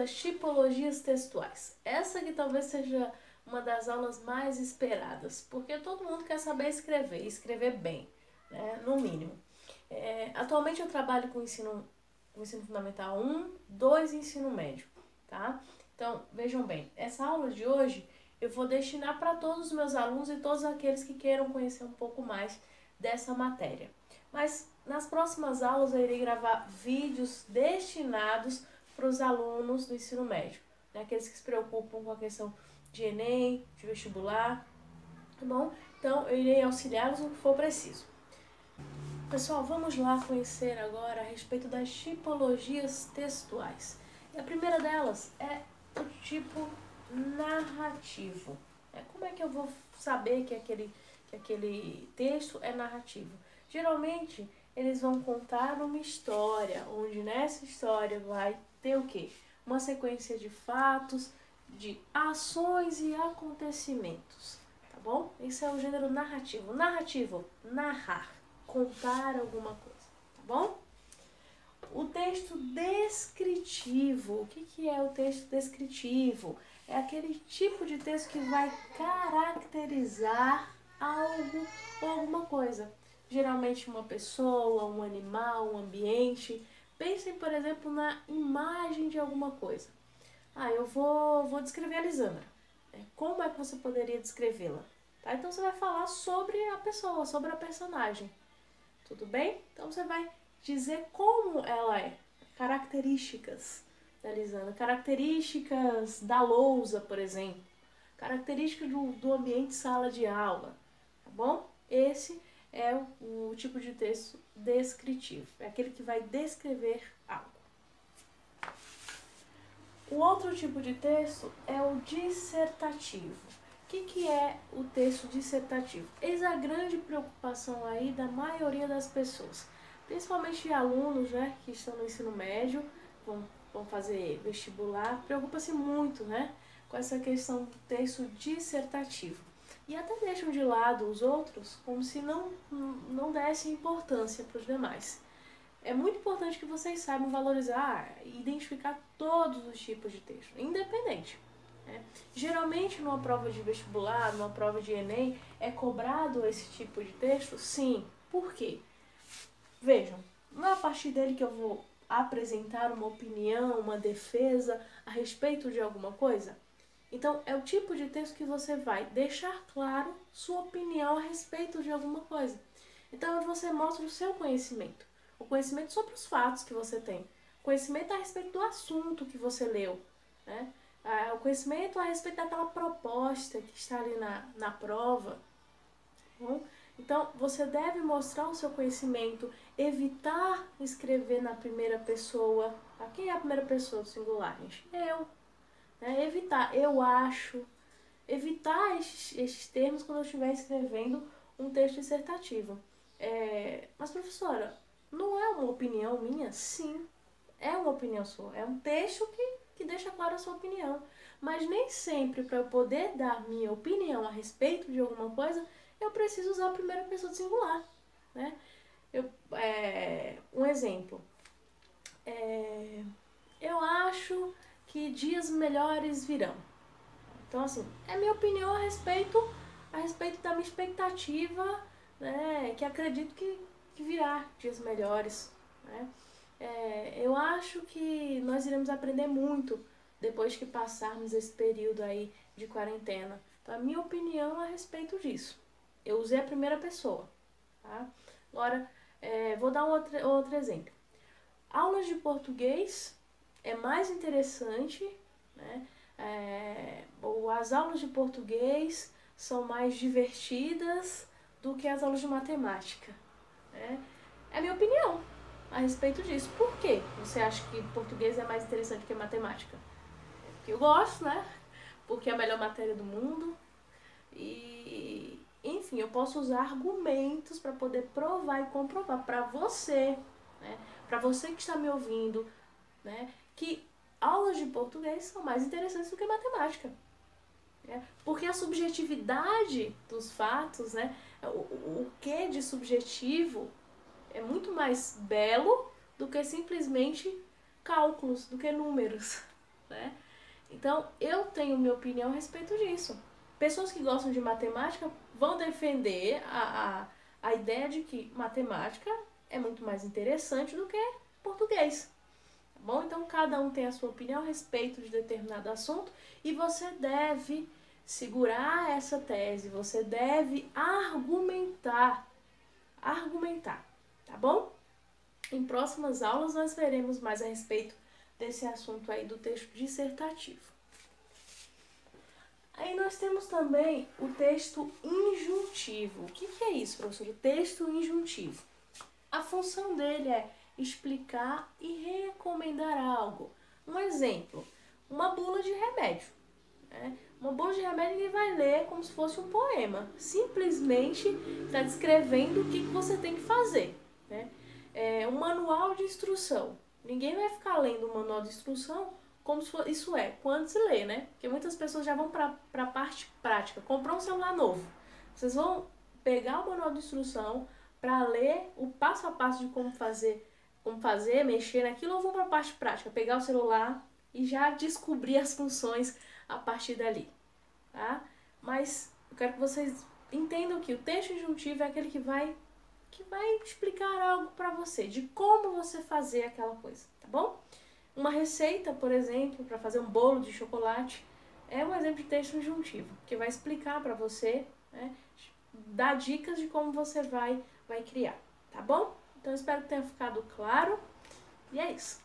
das tipologias textuais. Essa que talvez seja uma das aulas mais esperadas, porque todo mundo quer saber escrever, e escrever bem, né? No mínimo. Atualmente eu trabalho com ensino fundamental 1, 2 e ensino médio, tá? Então, vejam bem, essa aula de hoje eu vou destinar para todos os meus alunos e todos aqueles que queiram conhecer um pouco mais dessa matéria. Mas nas próximas aulas eu irei gravar vídeos destinados para os alunos do ensino médio, né? Aqueles que se preocupam com a questão de Enem, de vestibular, tá bom? Então eu irei auxiliá-los no que for preciso. Pessoal, vamos lá conhecer agora a respeito das tipologias textuais. E a primeira delas é o tipo narrativo. Como é que eu vou saber que aquele texto é narrativo? Geralmente, eles vão contar uma história, onde nessa história vai ter o quê? Uma sequência de fatos, de ações e acontecimentos, tá bom? Esse é o gênero narrativo. Narrativo, narrar, contar alguma coisa, tá bom? O texto descritivo. O que é o texto descritivo? É aquele tipo de texto que vai caracterizar algo ou alguma coisa. Geralmente uma pessoa, um animal, um ambiente. Pensem, por exemplo, na imagem de alguma coisa. Eu vou descrever a Lisandra. Como é que você poderia descrevê-la? Tá? Então você vai falar sobre a pessoa, sobre a personagem. Tudo bem? Então você vai dizer como ela é. Características da Lisandra. Características da lousa, por exemplo. Características do ambiente sala de aula. Tá bom? Esse é o tipo de texto descritivo. É aquele que vai descrever algo. O outro tipo de texto é o dissertativo. O que é o texto dissertativo? Eis a grande preocupação aí da maioria das pessoas, principalmente alunos, né, que estão no ensino médio, vão fazer vestibular, preocupa-se muito, né, com essa questão do texto dissertativo. E até deixam de lado os outros como se não dessem importância para os demais. É muito importante que vocês saibam valorizar e identificar todos os tipos de texto, independente. Geralmente, numa prova de vestibular, numa prova de Enem, é cobrado esse tipo de texto? Sim. Por quê? Vejam, não é a partir dele que eu vou apresentar uma opinião, uma defesa a respeito de alguma coisa? Então, é o tipo de texto que você vai deixar claro sua opinião a respeito de alguma coisa. Então, onde você mostra o seu conhecimento. O conhecimento sobre os fatos que você tem. Conhecimento a respeito do assunto que você leu, né? O conhecimento a respeito daquela proposta que está ali na prova. Bom, então, você deve mostrar o seu conhecimento, evitar escrever na primeira pessoa. Quem é a primeira pessoa do singular, gente? Eu. Evitar, eu acho. Evitar esses termos quando eu estiver escrevendo um texto dissertativo. Mas, professora, não é uma opinião minha? Sim, é uma opinião sua. É um texto que deixa clara a sua opinião. Mas nem sempre, para eu poder dar minha opinião a respeito de alguma coisa, eu preciso usar a primeira pessoa do singular, né? Um exemplo. Eu acho que dias melhores virão. Então, assim, é minha opinião a respeito da minha expectativa, né? Que acredito que virá dias melhores, né? Eu acho que nós iremos aprender muito depois que passarmos esse período aí de quarentena. Então, a minha opinião a respeito disso. Eu usei a primeira pessoa, tá? Agora, vou dar outro exemplo. Aulas de português é mais interessante, né? As aulas de português são mais divertidas do que as aulas de matemática, né? É a minha opinião a respeito disso. Por quê? Você acha que português é mais interessante que matemática? Porque eu gosto, né? Porque é a melhor matéria do mundo. E, enfim, eu posso usar argumentos para poder provar e comprovar para você, né? Para você que está me ouvindo, né? Que aulas de português são mais interessantes do que matemática. Porque a subjetividade dos fatos, né? O que de subjetivo é muito mais belo do que simplesmente cálculos, do que números, né? Então, eu tenho minha opinião a respeito disso. Pessoas que gostam de matemática vão defender a ideia de que matemática é muito mais interessante do que português. Tá bom? Então, cada um tem a sua opinião a respeito de determinado assunto e você deve segurar essa tese, você deve argumentar, tá bom? Em próximas aulas nós veremos mais a respeito desse assunto aí do texto dissertativo. Aí nós temos também o texto injuntivo. O que é isso, professor? O texto injuntivo. A função dele é explicar e recomendar algo. Um exemplo, uma bula de remédio. Né? Uma bula de remédio ele vai ler como se fosse um poema. Simplesmente está descrevendo o que você tem que fazer. Né? Um manual de instrução. Ninguém vai ficar lendo o manual de instrução como se fosse, isso é, quando se lê, né? Porque muitas pessoas já vão para a parte prática. Comprou um celular novo. Vocês vão pegar o manual de instrução para ler o passo a passo de como fazer, mexer naquilo, ou vão para a parte prática, pegar o celular e já descobrir as funções a partir dali, tá? Mas eu quero que vocês entendam que o texto injuntivo é aquele que vai explicar algo para você, de como você fazer aquela coisa, tá bom? Uma receita, por exemplo, para fazer um bolo de chocolate, é um exemplo de texto injuntivo, que vai explicar para você, né, dar dicas de como você vai criar, tá bom? Então, espero que tenha ficado claro, e é isso.